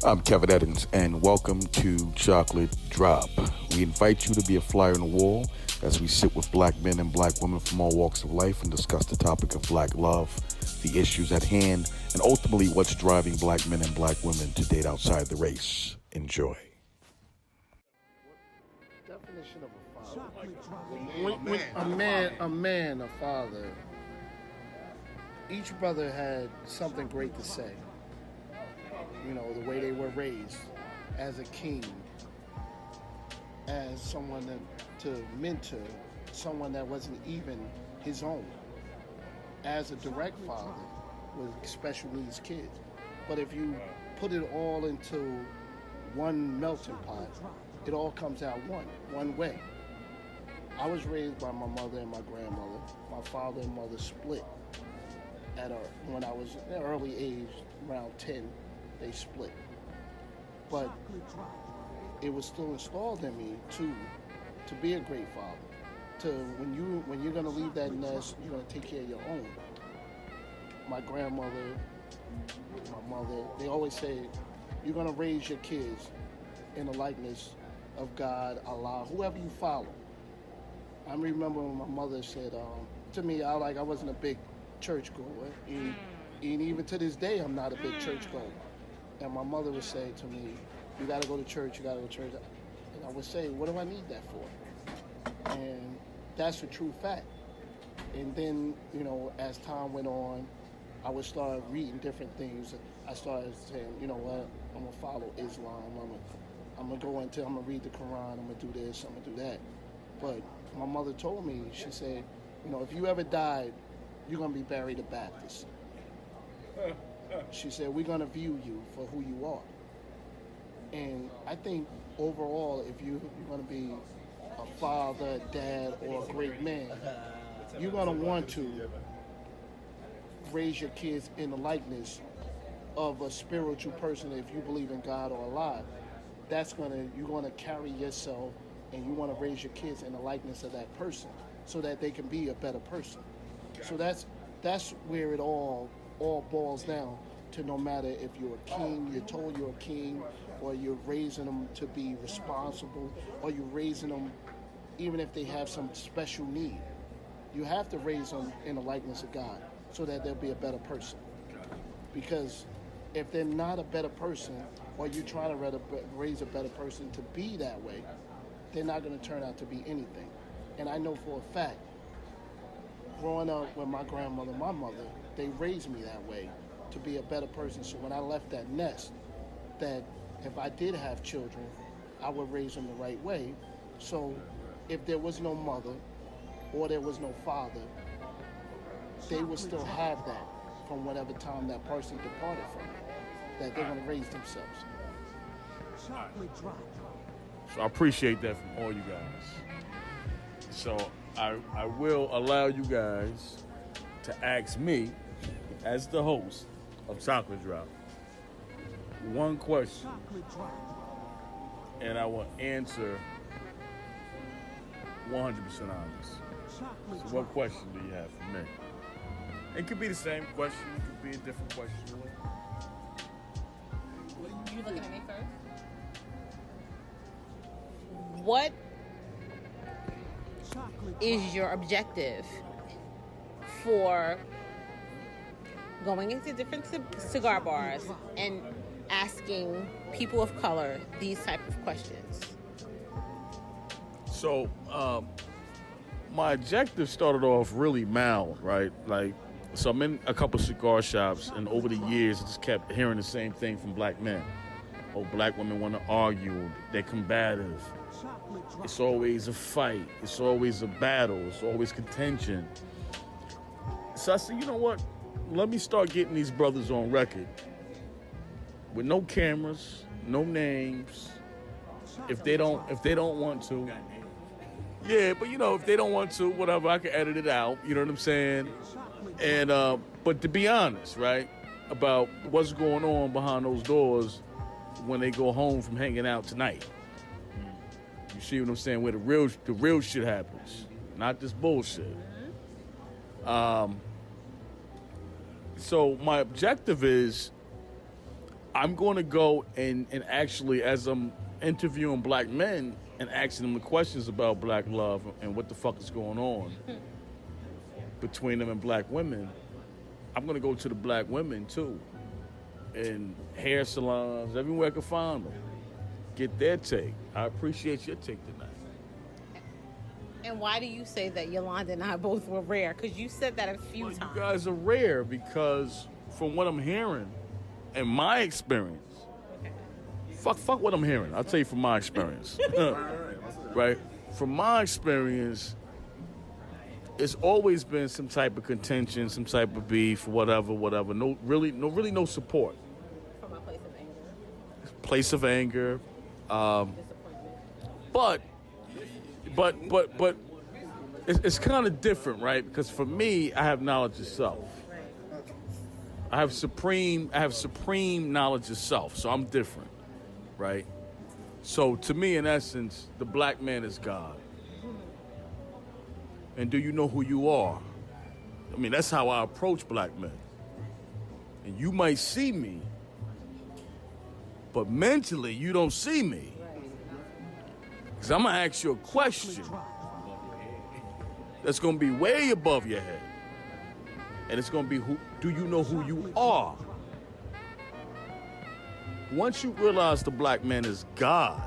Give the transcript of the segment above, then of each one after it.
I'm Kevin Eddens, and welcome to Chocolate Drop. We invite you to be a fly on the wall as we sit with black men and black women from all walks of life and discuss the topic of black love, the issues at hand, and ultimately what's driving black men and black women to date outside the race. Enjoy. Definition of a father. A man, a father. Each brother had something great to say. You know, the way they were raised as a king, as someone to mentor, someone that wasn't even his own, as a direct father with special needs kids. But if you put it all into one melting pot, it all comes out one way. I was raised by my mother and my grandmother. My father and mother split when I was in an early age, around 10. They split, but it was still installed in me to be a great father. To when you're gonna leave that nest, you're gonna take care of your own. My grandmother, my mother, they always say you're gonna raise your kids in the likeness of God, Allah, whoever you follow. I remember when my mother said to me, I wasn't a big church goer, and even to this day, I'm not a big church goer. And my mother would say to me, you got to go to church, you got to go to church. And I would say, what do I need that for? And that's the true fact. And then, you know, as time went on, I would start reading different things. I started saying, you know what, I'm going to follow Islam. I'm going to read the Quran, I'm going to do this, I'm going to do that. But my mother told me, she said, you know, if you ever died, you're going to be buried a Baptist. She said, we're going to view you for who you are. And I think overall, if you're going to be a father, a dad, or a great man, you're going to want to raise your kids in the likeness of a spiritual person. If you believe in God or Allah, you're going to carry yourself and you want to raise your kids in the likeness of that person so that they can be a better person. So that's where it all boils down to. No matter if you're a king, you're told you're a king, or you're raising them to be responsible, or you're raising them even if they have some special need. You have to raise them in the likeness of God so that they'll be a better person. Because if they're not a better person, or you're trying to raise a better person to be that way, they're not going to turn out to be anything. And I know for a fact, growing up with my grandmother, my mother, they raised me that way to be a better person. So when I left that nest, that if I did have children, I would raise them the right way. So if there was no mother or there was no father, they would still have that from whatever time that person departed from it, that they're going to raise themselves. So I appreciate that from all you guys. So I will allow you guys to ask me, as the host of Chocolate Drop, one question, and I will answer 100% honest. So what question do you have for me? It could be the same question, it could be a different question. You looking at me first? What is your objective for going into different cigar bars and asking people of color these type of questions? So, my objective started off really mild, right? So I'm in a couple cigar shops, and over the years, I just kept hearing the same thing from black men. Oh, black women want to argue, they're combative. It's always a fight, it's always a battle, it's always contention. So I said, you know what? Let me start getting these brothers on record with no cameras, no names. If they don't want to, yeah, but you know, if they don't want to, whatever, I can edit it out. You know what I'm saying? And but to be honest, right, about what's going on behind those doors when they go home from hanging out tonight. You see what I'm saying? Where the real shit happens, not this bullshit. So my objective is, I'm going to go and actually, as I'm interviewing black men and asking them the questions about black love and what the fuck is going on between them and black women, I'm going to go to the black women too, in hair salons, everywhere I can find them. Get their take. I appreciate your take tonight. And why do you say that Yolanda and I both were rare? Because you said that a few times. You guys are rare because from what I'm hearing and my experience, fuck what I'm hearing. I'll tell you from my experience. Right? From my experience, it's always been some type of contention, some type of beef, whatever. No support. From a place of anger. Place of anger. But it's kind of different, right? Because for me, I have knowledge of self. I have supreme knowledge of self, so I'm different, right? So to me, in essence, the black man is God. And do you know who you are? I mean, that's how I approach black men. And you might see me, but mentally, you don't see me. Because I'm going to ask you a question that's going to be way above your head. And it's going to be, do you know who you are? Once you realize the black man is God,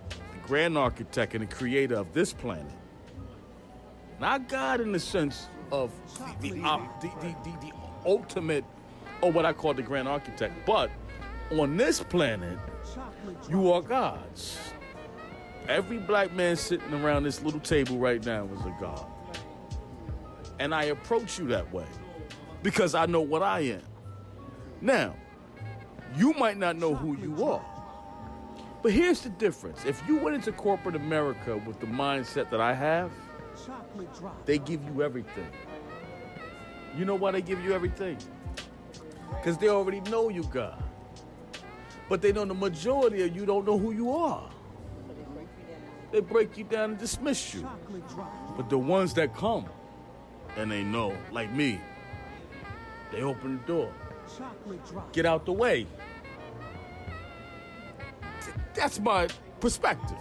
the grand architect and the creator of this planet, not God in the sense of the ultimate, or what I call the grand architect, but on this planet, you are gods. Every black man sitting around this little table right now is a god. And I approach you that way because I know what I am. Now, you might not know who you are. But here's the difference. If you went into corporate America with the mindset that I have, they give you everything. You know why they give you everything? Because they already know you God. But they know the majority of you don't know who you are. They break you down and dismiss you. But the ones that come and they know, like me, they open the door. Get out the way. That's my perspective.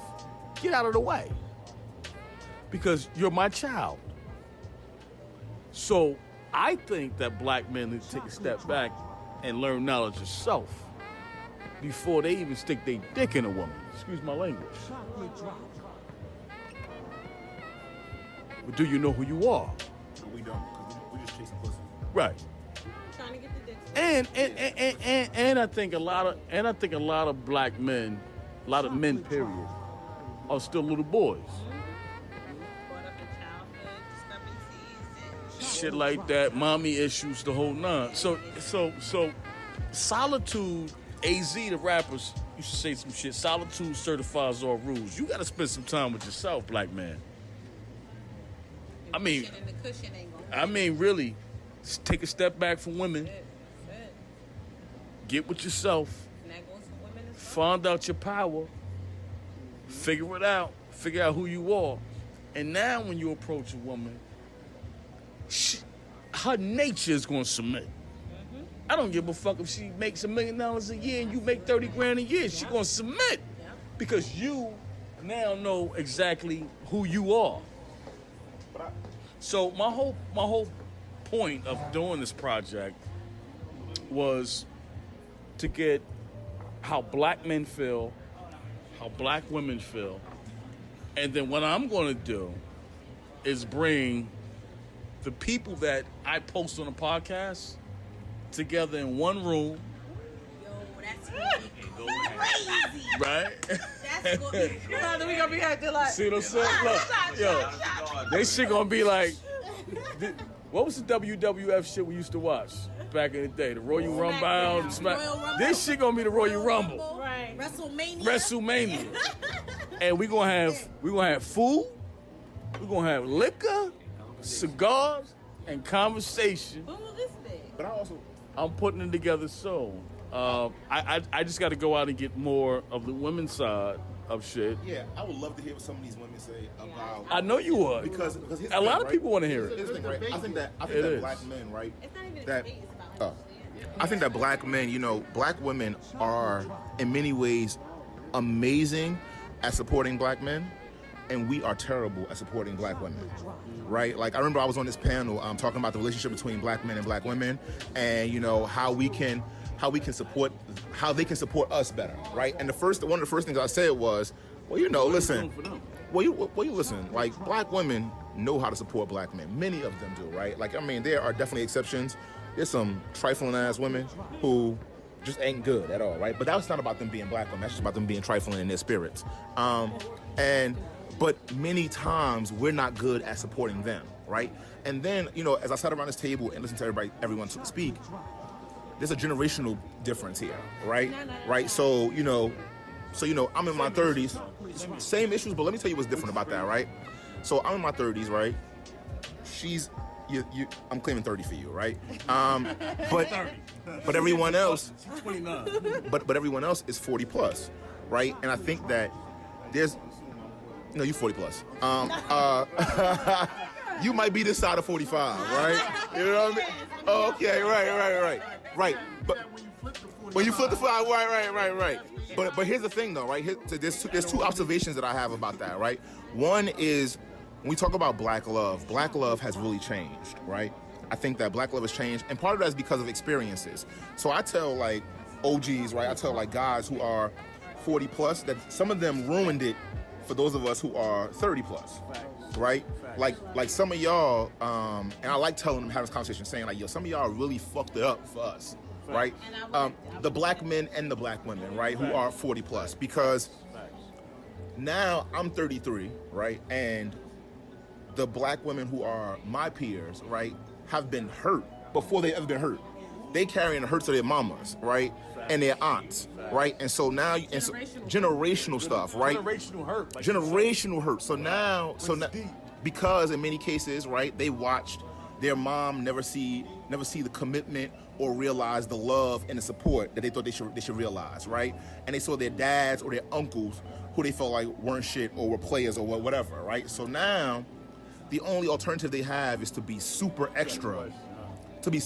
Get out of the way. Because you're my child. So I think that black men need to take a step back and learn knowledge of self before they even stick their dick in a woman. Excuse my language. But do you know who you are? We don't, because we're just chasing pussy. Right. Trying to get the dick. And I think a lot of black men, a lot of men, period, are still little boys. Brought up in childhood discrepancies and Shit like that, mommy issues, the whole nine. So Solitude, AZ, the rappers used to say some shit. Solitude certifies all rules. You got to spend some time with yourself, black man. I mean, really, take a step back from women. Get with yourself. Find out your power. Figure it out. Figure out who you are. And now when you approach a woman, her nature is going to submit. I don't give a fuck if she makes $1 million a year and you make 30 grand a year. She's going to submit because you now know exactly who you are. So my whole point of doing this project was to get how black men feel, how black women feel, and then what I'm going to do is bring the people that I post on the podcast together in one room. Yo, that's crazy. Right? That's gonna be crazy. we gonna be acting like. See what I'm saying? Look, yo, they shit gonna be like, what was the WWF shit we used to watch back in the day? The Royal Rumble, Royal Rumble. This shit gonna be the Royal Rumble. Right. WrestleMania. And we gonna have food, we gonna have liquor, cigars, and conversation. When will this be? But I'm putting it together soon. I just got to go out and get more of the women's side of shit. yeah, I would love to hear what some of these women say about. I know you would. Because here's the A lot thing, of people want to hear Here's it. the thing, right? I think that It is. black men, right? It's not even a That debate. It's about oh, I think that black men, black women are in many ways amazing at supporting black men, and we are terrible at supporting black women, right? Like I remember I was on this panel talking about the relationship between black men and black women, and how they can support us better, right? And one of the first things I said was, listen, listen, like black women know how to support black men. Many of them do, right? Like, I mean, there are definitely exceptions. There's some trifling ass women who just ain't good at all, right? But that's not about them being black women. That's just about them being trifling in their spirits. But many times we're not good at supporting them, right? And then, as I sat around this table and listened to everyone speak, there's a generational difference here, right? Right. So, I'm in my 30s, same issues, but let me tell you what's different about that, right? So I'm in my 30s, right? I'm claiming 30 for you, right? But everyone else, 29. But everyone else is 40 plus, right? And I think that you 40 plus. You might be this side of 45, right? You know what I mean? Oh, okay, right. But when you flip the 5, right. But here's the thing, though, right? There's two observations that I have about that, right? One is when we talk about black love has really changed, right? I think that black love has changed, and part of that is because of experiences. So I tell like OGs, right? I tell like guys who are 40 plus that some of them ruined it for those of us who are 30 plus, right? Like some of y'all, and I like telling them, having this conversation, saying like, some of y'all really fucked it up for us, right? The black men and the black women, right, who are 40 plus, because now I'm 33, right, and the black women who are my peers, right, have been hurt before they ever been hurt. They carrying the hurts of their mamas, right, and their aunts, right, and so now generational stuff, right? Generational hurt. So now, because in many cases, right, they watched their mom never see the commitment or realize the love and the support that they thought they should realize, right? And they saw their dads or their uncles who they felt like weren't shit or were players or whatever, right? So now, the only alternative they have is to be super extra. In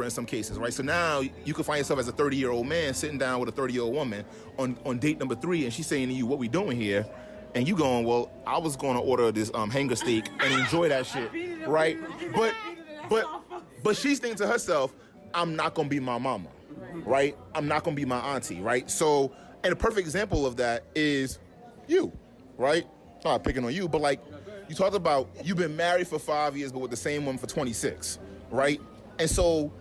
some cases, right? So now you can find yourself as a 30-year-old man sitting down with a 30-year-old woman on date number 3, and she's saying to you, "What we doing here?" And you going, "Well, I was going to order this hanger steak and enjoy that shit," right? But she's thinking to herself, "I'm not gonna be my mama, right? I'm not gonna be my auntie, right?" So, and a perfect example of that is you, right? Not picking on you, but like you talked about, you've been married for 5 years, but with the same woman for 26, right? And so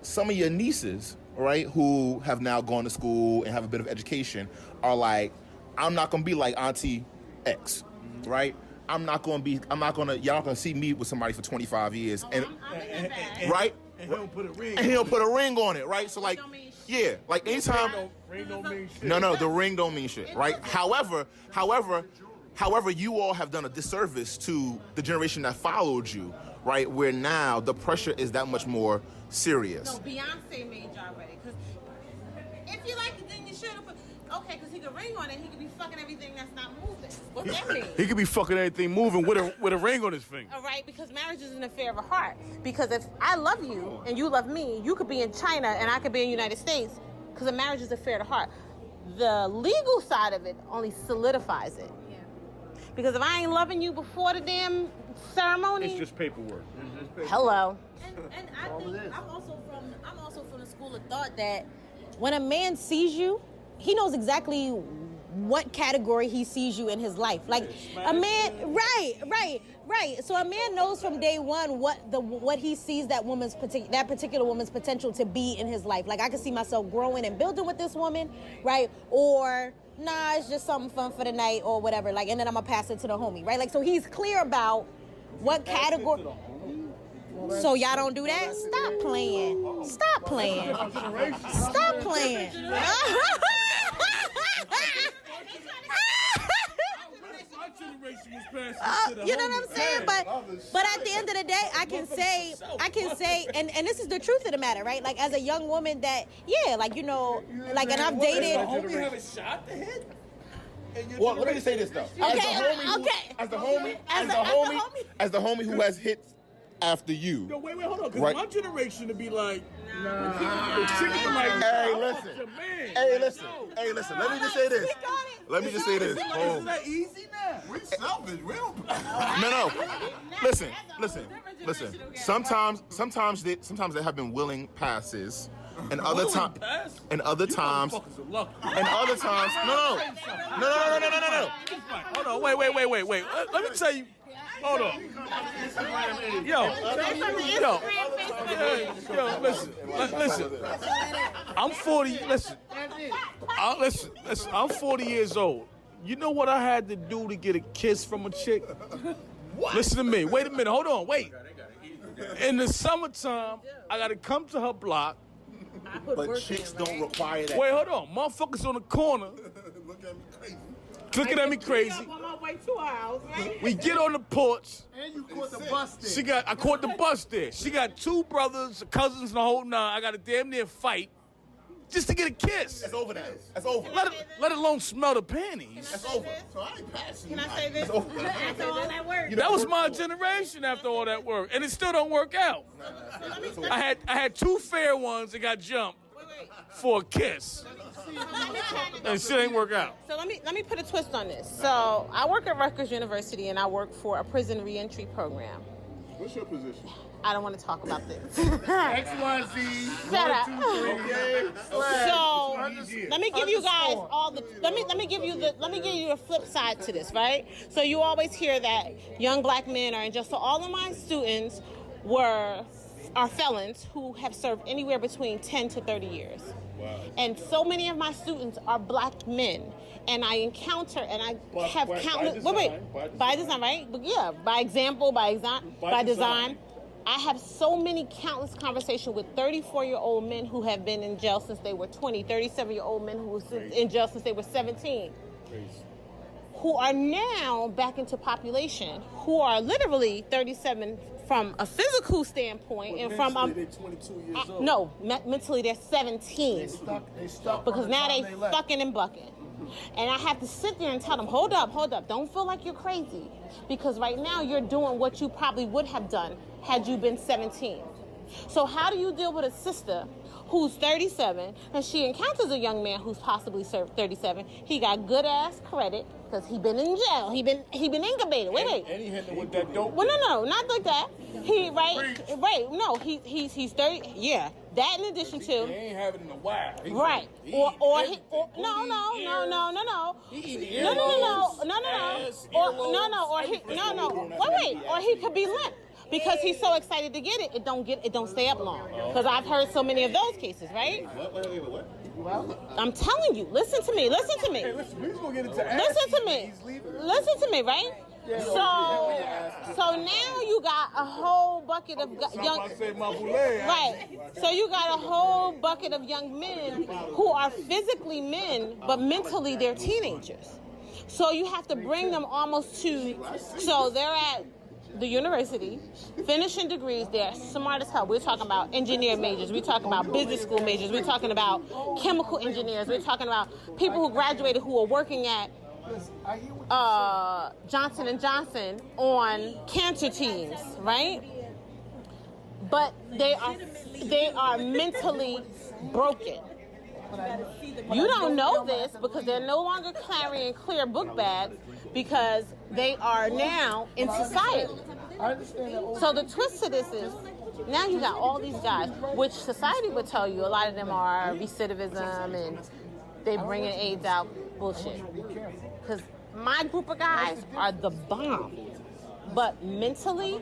some of your nieces, right, who have now gone to school and have a bit of education are like, "I'm not going to be like Auntie X, right? Y'all not going to see me with somebody for 25 years. Right? And he don't put a ring. And he don't put a ring on it, right? So like, yeah, like anytime. Ring don't mean shit. No, the ring don't mean shit, right? However, you all have done a disservice to the generation that followed you, right? Where now the pressure is that much more serious. No, Beyonce made y'all ready. Because if you like it, then you should have put. Okay, because he could ring on it, he could be fucking everything that's not moving. What's that mean? He could be fucking anything moving with a ring on his finger. All right, because marriage is an affair of a heart. Because if I love you and you love me, you could be in China and I could be in the United States. Because a marriage is an affair of the heart. The legal side of it only solidifies it. Yeah. Because if I ain't loving you before the damn ceremony, It's just paperwork. hello. And I think I'm also from the school of thought that when a man sees you, he knows exactly what category he sees you in his life. Like a man, right. So a man knows from day one what he sees that particular woman's potential to be in his life. Like I can see myself growing and building with this woman, right? Or nah, it's just something fun for the night or whatever. Like, and then I'm gonna pass it to the homie, right? Like, so he's clear about what category. So y'all don't do that? Stop playing. Stop playing. You know what I'm saying? But at the end of the day, I can say, and this is the truth of the matter, right? Like as a young woman that, yeah, like, you know, like, and I've dated. Homie have a shot to hit? Well, let me just say this though. As the homie who has hit after you. Yo, wait, hold on. Because Right. my generation to be like, the chicken be like, Hey, "Oh, listen. your man." Hey, listen. Yo. Hey, listen. Let me just say this. Let me just say this. Isn't that easy now? We selfish. We don't. No. Listen. Sometimes there have been willing passes, and other times, pass? and other times, Motherfuckers are lucky. and other times. No. Hold on, wait. Let me tell you. Hold on. Yo, listen. I'm 40. Listen. I'm 40 years old. You know what I had to do to get a kiss from a chick? What? Listen to me. Wait a minute. Hold on. Wait. In the summertime, I got to come to her block. But chicks don't require that. Wait, hold on. Motherfuckers on the corner Look at me crazy. looking at me crazy. On my way to our house, right? We get on the porch. And you caught the bus there. I caught the bus there. She got 2 brothers, cousins, and the whole nine. I got to damn near fight just to get a kiss. That's over now. That's over. Let alone smell the panties. That's over. So I ain't passing. Can I say this? It's over. After all that work. That was my generation after all that work, and it still don't work out. I had 2 fair ones that got jumped for a kiss, and shit ain't work out. So let me put a twist on this. So I work at Rutgers University and I work for a prison reentry program. What's your position? I don't want to talk about this. XYZ. Shut up. Okay. So let me give you guys all the let me give you the flip side to this, right? So you always hear that young black men are in jail. So all of my students are felons who have served anywhere between 10 to 30 years. Wow. And so many of my students are black men. And I encounter and I have countless by design, right? But yeah, by example, by design. I have so many countless conversations with 34-year-old men who have been in jail since they were 20, 37-year-old men who were in jail since they were 17. Crazy. Who are now back into population, who are literally 37 from a physical standpoint and from they're 22 years old. no, mentally they're 17. They stuck Because from the now time they left. fucking and bucking. And I have to sit there and tell them, hold up, don't feel like you're crazy. Because right now you're doing what you probably would have done had you been 17. So how do you deal with a sister who's 37 and she encounters a young man who's possibly 37? He got good ass credit because he been in jail. He been incubated. Wait. And he hit them with that dope. Well, no, not like that. No, he's 30. Yeah, that in addition He to. ain't having it in a while. Right. No. Or he could be limp because he's so excited to get it. It don't stay up long. Because I've heard so many of those cases, right? What? I'm telling you. Listen to me. Hey, listen, we just gonna get into Listen to me, right? So now you got a whole bucket of young. Right. So you got a whole bucket of young men who are physically men, but mentally they're teenagers. So you have to bring them almost to. So they're at the university, finishing degrees. They're smart as hell. We're talking about engineer majors. We're talking about business school majors. We're talking about chemical engineers. We're talking about people who graduated who are working at Johnson & Johnson on cancer teams, right? But they are mentally broken. You don't know this because they're no longer carrying clear book bags because they are now in society. So the twist to this is now you got all these guys, which society would tell you a lot of them are recidivism and they bringing AIDS out bullshit. Because my group of guys are the bomb. But mentally,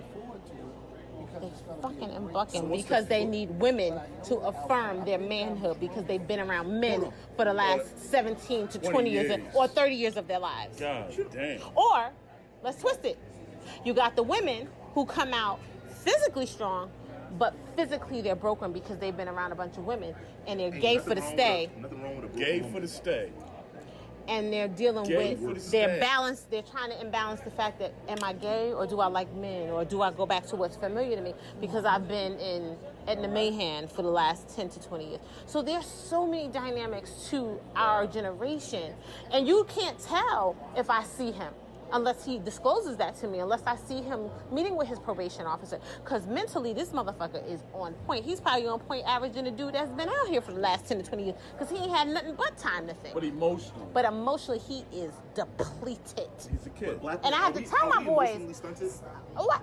they fucking and bucking because they need women to affirm their manhood because they've been around men for the last 17 to 20 years or 30 years of their lives. God damn. Or, let's twist it. You got the women who come out physically strong, but physically they're broken because they've been around a bunch of women and they're gay for the stay. Nothing wrong with Gay for the stay. And they're dealing Gay for the with their stay. balance. They're trying to imbalance the fact that, am I gay or do I like men? Or do I go back to what's familiar to me? Because I've been in Edna Mahan for the last 10 to 20 years. So there's so many dynamics to our generation. And you can't tell if I see him. unless he discloses that to me, unless I see him meeting with his probation officer. Because mentally, this motherfucker is on point. He's probably on point averaging a dude that's been out here for the last 10 to 20 years because he ain't had nothing but time to think. But emotionally. But emotionally, he is depleted. He's a kid. And I have to tell my boys. Emotionally stunted? Oh,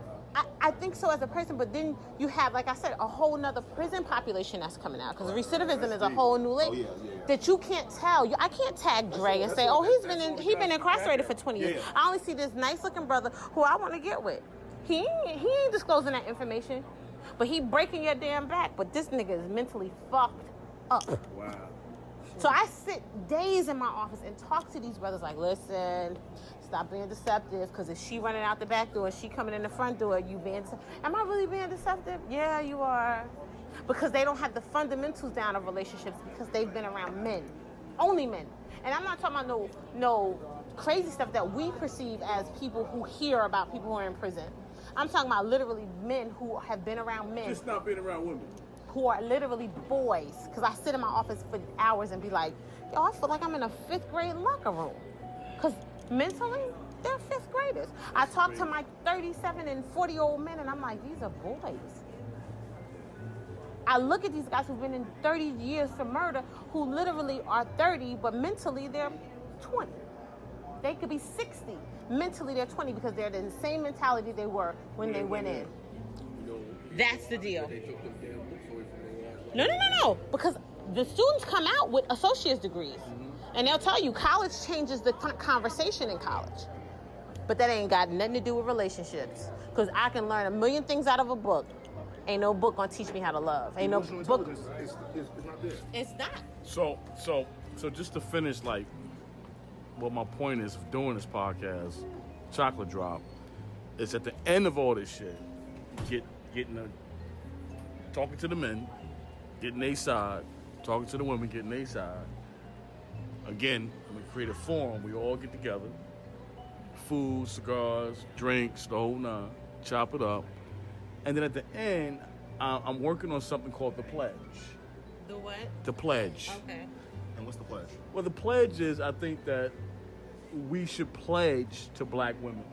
I think so as a person, but then you have, like I said, a whole nother prison population that's coming out because recidivism is a whole new league that you can't tell. I can't tag Dre and say, oh, he been incarcerated for 20 years. I only see this nice looking brother who I want to get with. He ain't disclosing that information, but he breaking your damn back. But this nigga is mentally fucked up. Wow. So I sit days in my office and talk to these brothers like, listen, stop being deceptive, because if she running out the back door, she coming in the front door, you being deceptive. Am I really being deceptive? Yeah, you are. Because they don't have the fundamentals down of relationships because they've been around men. Only men. And I'm not talking about no crazy stuff that we perceive as people who hear about people who are in prison. I'm talking about literally men who have been around men. Just not being around women. Who are literally boys. Because I sit in my office for hours and be like, yo, I feel like I'm in a 5th grade locker room. Because mentally, they're 5th graders. I talk to my 37 and 40-year-old men and I'm like, these are boys. I look at these guys who've been in 30 years for murder who literally are 30, but mentally they're 20. They could be 60. Mentally they're 20 because they're in the same mentality they were when they went in. That's the deal. No. Because the students come out with associate's degrees. And they'll tell you college changes the conversation in college. But that ain't got nothing to do with relationships. Because I can learn a million things out of a book. Ain't no book gonna teach me how to love. Ain't no book. It's not there. It's not. So just to finish, like, what my point is of doing this podcast, Chocolate Drop, is at the end of all this shit, talking to the men, getting their side, talking to the women, getting their side. Again, I'm gonna create a forum. We all get together. Food, cigars, drinks, the whole nine. Chop it up. And then at the end, I'm working on something called the pledge. The what? The pledge. Okay. And what's the pledge? Well, the pledge is, I think that we should pledge to black women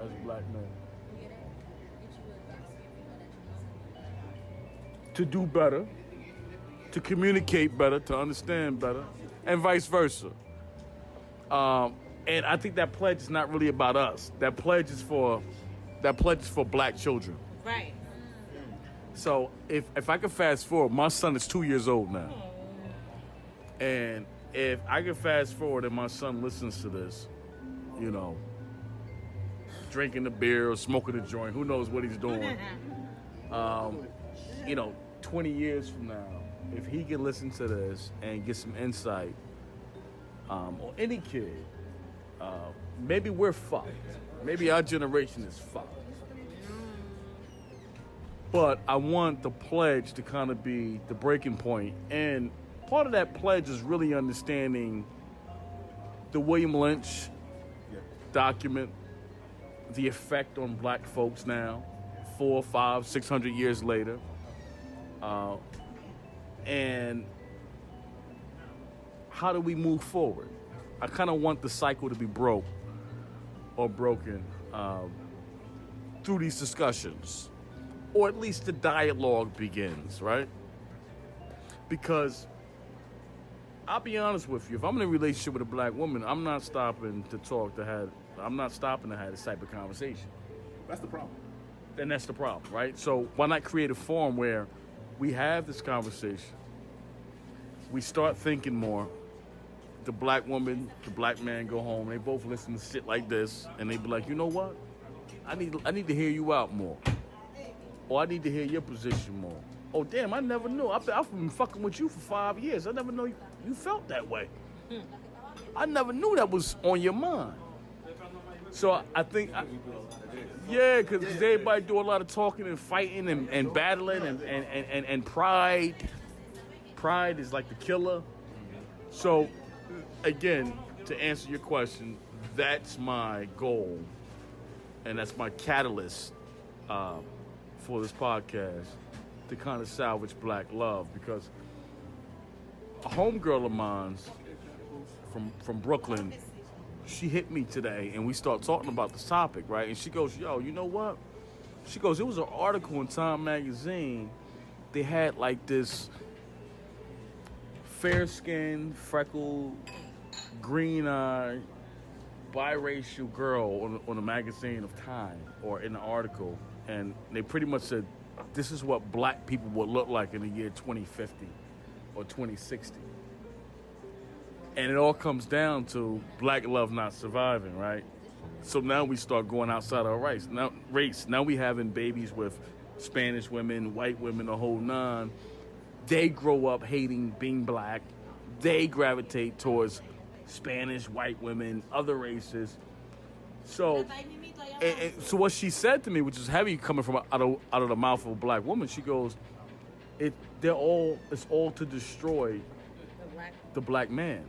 as black men to do better, to communicate better, to understand better, and vice versa. And I think that pledge is not really about us. That pledge is for black children. Right. So if I could fast forward, my son is 2 years old now. And if I could fast forward and my son listens to this, you know, drinking the beer or smoking the joint, who knows what he's doing. 20 years from now, if he can listen to this and get some insight, or any kid, maybe we're fucked. Maybe our generation is fucked. But I want the pledge to kind of be the breaking point. And part of that pledge is really understanding the William Lynch document, the effect on black folks now, 400, 500, 600 years later. And how do we move forward? I kind of want the cycle to be broken through these discussions, or at least the dialogue begins, right? Because I'll be honest with you, if I'm in a relationship with a black woman, I'm not stopping to have this type of conversation. That's the problem. And that's the problem, right? So why not create a forum where we have this conversation, we start thinking more, the black woman, the black man go home, they both listen to shit like this, and they be like, you know what? I need to hear you out more. Or I need to hear your position more. Oh, damn, I never knew. I've been fucking with you for 5 years. I never knew you felt that way. I never knew that was on your mind. So I think, because everybody do a lot of talking and fighting and battling and pride. Pride is like the killer. So, again, to answer your question, that's my goal. And that's my catalyst for this podcast, to kind of salvage black love. Because a homegirl of mine from Brooklyn, she hit me today, and we start talking about this topic, right? And she goes, "Yo, you know what?" She goes, "It was an article in Time magazine. They had like this fair-skinned, freckled, green-eyed, biracial girl on a magazine of Time or in the article, and they pretty much said, this is what black people would look like in the year 2050 or 2060. And it all comes down to black love not surviving, right? So now we start going outside our race. Now we having babies with Spanish women, white women, the whole nine. They grow up hating being black. They gravitate towards Spanish, white women, other races. So, so what she said to me, which is heavy coming from out of the mouth of a black woman, she goes, it's all to destroy the black man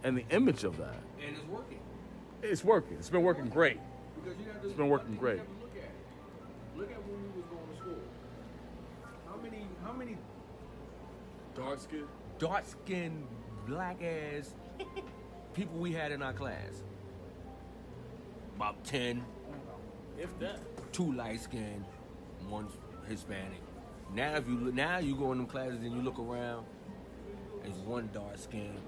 and the image of that. And it's working. It's working. It's been working great. Because you have to, It's been working great. You have to look at it. Look at when we was going to school. How many dark-skinned, black-ass people we had in our class? About 10. If that. 2 light-skinned, 1 Hispanic. Now you go in them classes and you look around, there's 1 dark-skinned,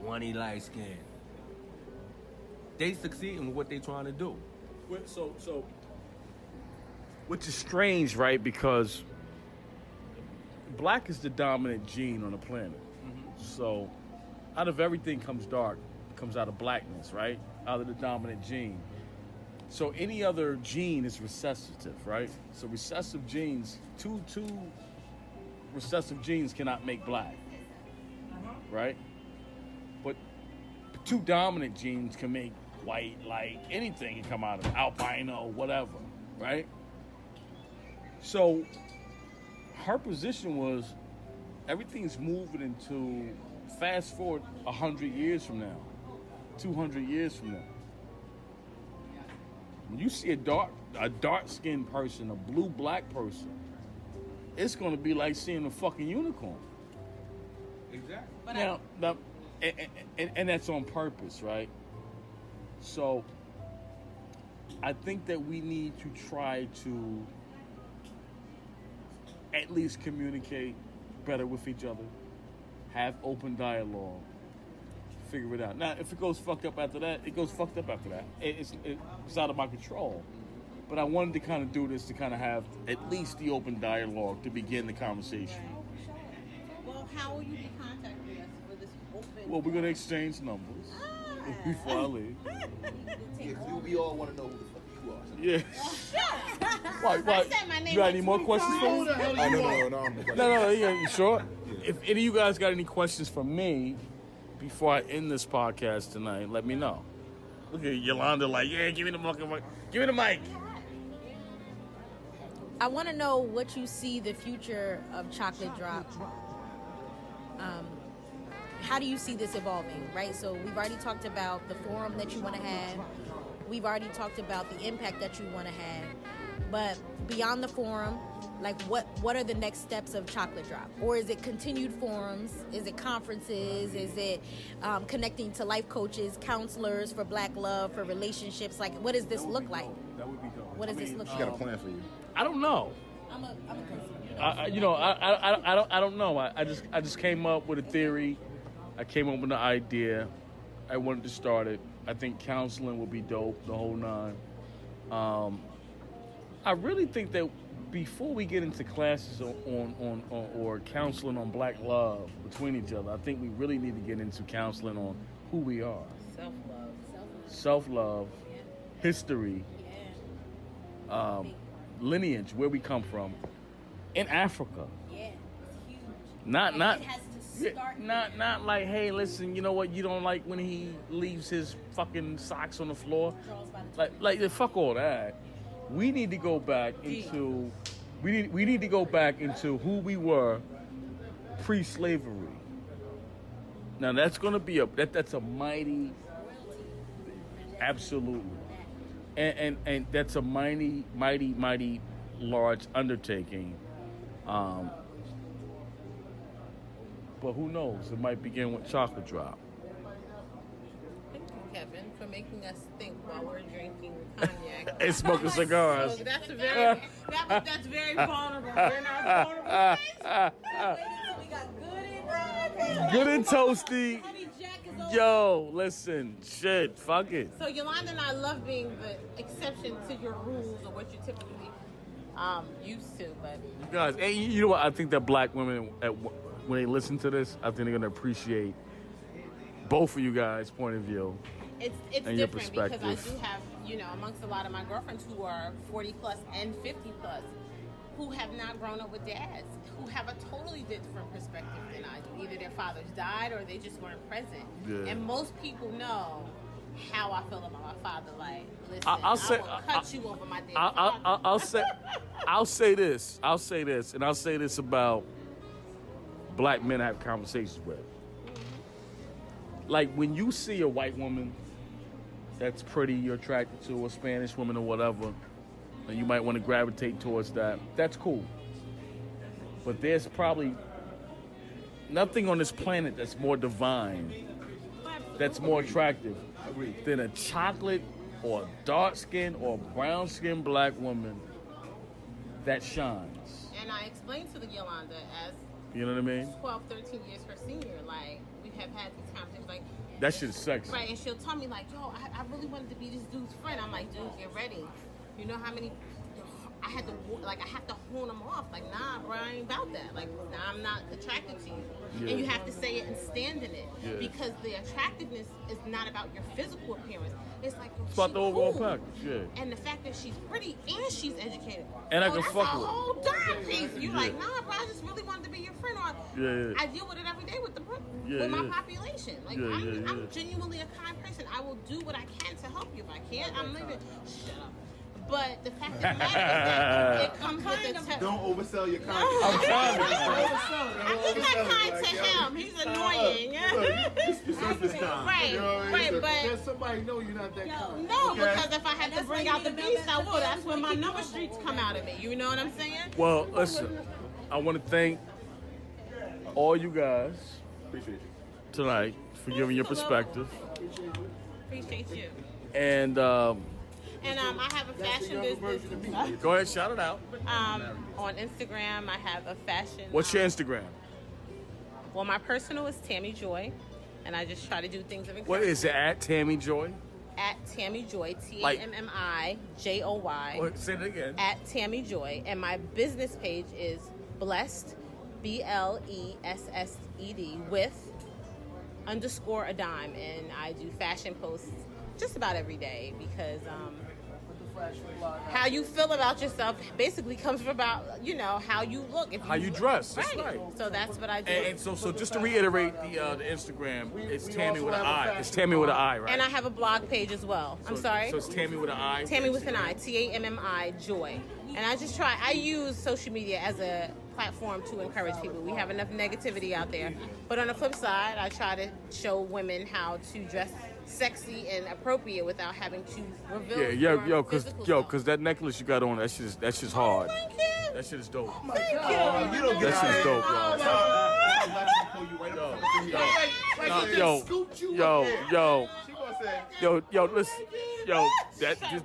20 light-skinned. They succeeding with what they trying to do. So, which is strange, right? Because black is the dominant gene on the planet. Mm-hmm. So, out of everything comes dark, comes out of blackness, right? Out of the dominant gene. So any other gene is recessive, right? So recessive genes, two recessive genes cannot make black, right? But 2 dominant genes can make white, light, anything can come out of it, albino, whatever, right? So her position was everything's moving into, fast forward 100 years from now, 200 years from now. When you see a dark-skinned person, a blue-black person, it's going to be like seeing a fucking unicorn. Exactly. Now, and that's on purpose, right? So, I think that we need to try to at least communicate better with each other, have open dialogue, figure it out. Now, if it goes fucked up after that, it goes fucked up after that. It's out of my control. But I wanted to kind of do this to kind of have at least the open dialogue to begin the conversation. Well, how will you be contacting us for this open? Well, we're going to exchange numbers before I leave. We all want to know who the fuck you are. Yeah. Why? I said my name You got like any more 20 questions for me? times. No, you sure? If any of you guys got any questions for me before I end this podcast tonight, let me know. Look at Yolanda like, yeah, give me the mic. Give me the mic. I want to know what you see the future of Chocolate Drop. How do you see this evolving, right? So we've already talked about the forum that you want to have. We've already talked about the impact that you want to have. But beyond the forum, like what are the next steps of Chocolate Drop? Or is it continued forums? Is it conferences? Is it connecting to life coaches, counselors for black love, for relationships? Like, what does this look like? That would be dope. What does this look She like? got a plan for you. I don't know. I'm a I don't know. I just came up with a theory. I came up with an idea. I wanted to start it. I think counseling would be dope, the whole 9. I really think that before we get into classes on or counseling on black love between each other, I think we really need to get into counseling on who we are. Self-love, history, lineage, where we come from, in Africa. Yeah, it's huge. Not It has to start not like, hey, listen, you know what? You don't like when he leaves his fucking socks on the floor. Like fuck all that. We need to go back into we need to go back into who we were pre-slavery. Now that's gonna be that's a mighty, absolutely, and that's a mighty large undertaking. But who knows? It might begin with Chocolate Drop. Kevin, for making us think while we're drinking cognac And smoking cigars. So that's that's very vulnerable. We're not vulnerable. We got good in Good and toasty. Honey Jack is over. Yo, listen, shit, fuck it. So Yolanda and I love being the exception to your rules or what you typically used to, but You guys, and you know what? I think that black women, when they listen to this, I think they're gonna appreciate both of you guys' point of view. it's And your different because I perspective. do have, amongst a lot of my girlfriends who are 40 plus and 50 plus, who have not grown up with dads, who have a totally different perspective than I do. Either their fathers died or they just weren't present. Yeah. And most people know how I feel about my father. Like, listen, I'll say- I will cut you over my dead I'll say this, and I'll say this about black men I have conversations with. Like, when you see a white woman that's pretty, you're attracted to, a Spanish woman or whatever, and you might want to gravitate towards that, that's cool. But there's probably nothing on this planet that's more divine, that's more attractive than a chocolate or dark-skinned or brown-skinned black woman that shines. And I explained to the Yolanda as You know what I mean? 12, 13 years her senior, like, we have had these conversations, like, That shit is sexy. right, and she'll tell me, like, yo, I really wanted to be this dude's friend. I'm like, dude, get ready. You know how many, I have to horn them off. Like, nah, bro, I ain't about that. Like, nah, I'm not attracted to you. Yeah. And you have to say it and stand in it. Yeah. Because the attractiveness is not about your physical appearance. It's like, yo, It's about she the overall cool. package, yeah. And the fact that she's pretty and she's educated. And I oh, can that's fuck a with her. whole dime piece. You Yeah. like, nah, bro, I just really wanted to be your friend. Or Yeah. I deal with it every day with Yeah, with my yeah. population. Like, Yeah, I'm, yeah, I'm yeah. genuinely a kind person. I will do what I can to help you. If I can't, I'm leaving. Shut up. But the fact of the matter is that it comes with the Don't oversell your content. I'm just not kind to him. He's annoying. Surface time. Right, You know what I mean? right, So- but Let somebody know you're not that kind. no, Okay. because if I had to bring out the beast, I will. That's when my number streets come out of me. You know what I'm saying? Well, listen, I want to thank all you guys Appreciate you. tonight for giving your perspective. Appreciate you. And And I have a fashion business. go ahead, shout it out. On Instagram, I have a fashion. What's your Instagram? Well, my personal is Tammy Joy, and I just try to do things of What is it, at Tammy Joy? At Tammy Joy, Like- TammyJoy. What, say it again. At Tammy Joy, and my business page is Blessed, BLESSED with _a dime, and I do fashion posts just about every day because how you feel about yourself basically comes from about how you look, if How you dress, that's right. right. So that's what I do. And so just to reiterate the Instagram, it's Tammy with an I. It's Tammy with an I, right? And I have a blog page as well. I'm sorry. So it's Tammy with an I. Tammy with an I, TAMMI Joy. And I use social media as a platform to encourage people. We have enough negativity out there. But on the flip side, I try to show women how to dress sexy and appropriate without having to reveal your physical self. Cause that necklace you got on, that shit's hard. Thank you. That shit is dope. You don't get That shit is dope, yo. Yo,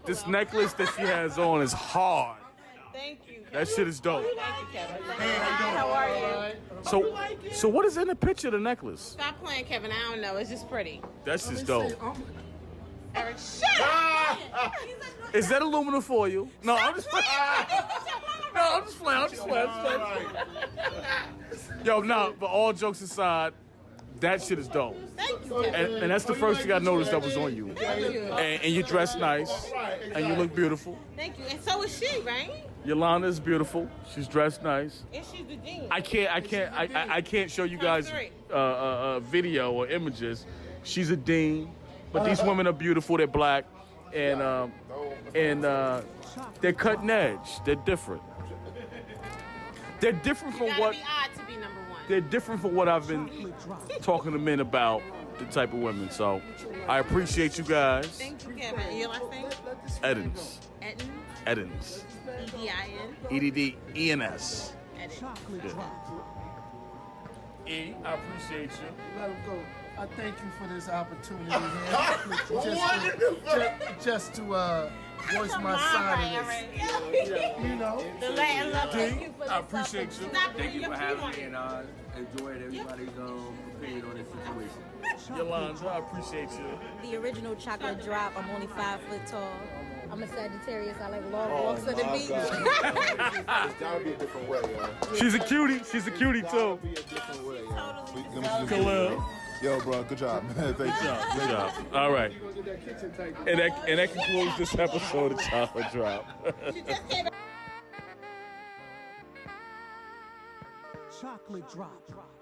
this necklace that she has on is hard. Thank you. That shit is dope. Thank you, Kevin. How are you? So what is in the picture of the necklace? Stop playing, Kevin. I don't know. It's just pretty. That's just dope. Eric, shut up! Is that aluminum foil? No, I'm just playing. I'm just playing. Yo, no, but all jokes aside, that shit is dope. Thank you, Kevin. And that's the first thing I noticed that was on you. Thank you. And you dress nice, and you look beautiful. Thank you. And so is she, right? Yolanda is beautiful. She's dressed nice. And she's the dean. I can't show you guys video or images. She's a dean, but these women are beautiful. They're black, and they're cutting edge. They're different. They're different from You gotta what be odd to be number one. they're different from what I've been talking to men about. The type of women. So I appreciate you guys. Thank you, Kevin. And your last name? Eddens. Eddens. EDIN. EDDENS. Eddens. E, I appreciate you. Let him go. I thank you for this opportunity here. just to voice my side of this. You know, The Latin love. Thank you for I appreciate you. Thank you for having me, and I enjoyed everybody's opinion on this situation. Yolanda, I appreciate you. The original chocolate drop. I'm only 5 foot tall. I'm a Sagittarius. I like long walks on the beach. It's gotta be a different way, yo. She's a cutie. She's a cutie too. Be a different way, yo. Khalil. Yo, bro, good job, man. Thank you. Good job. All right. And that concludes this episode of Chocolate Drop. Chocolate drop.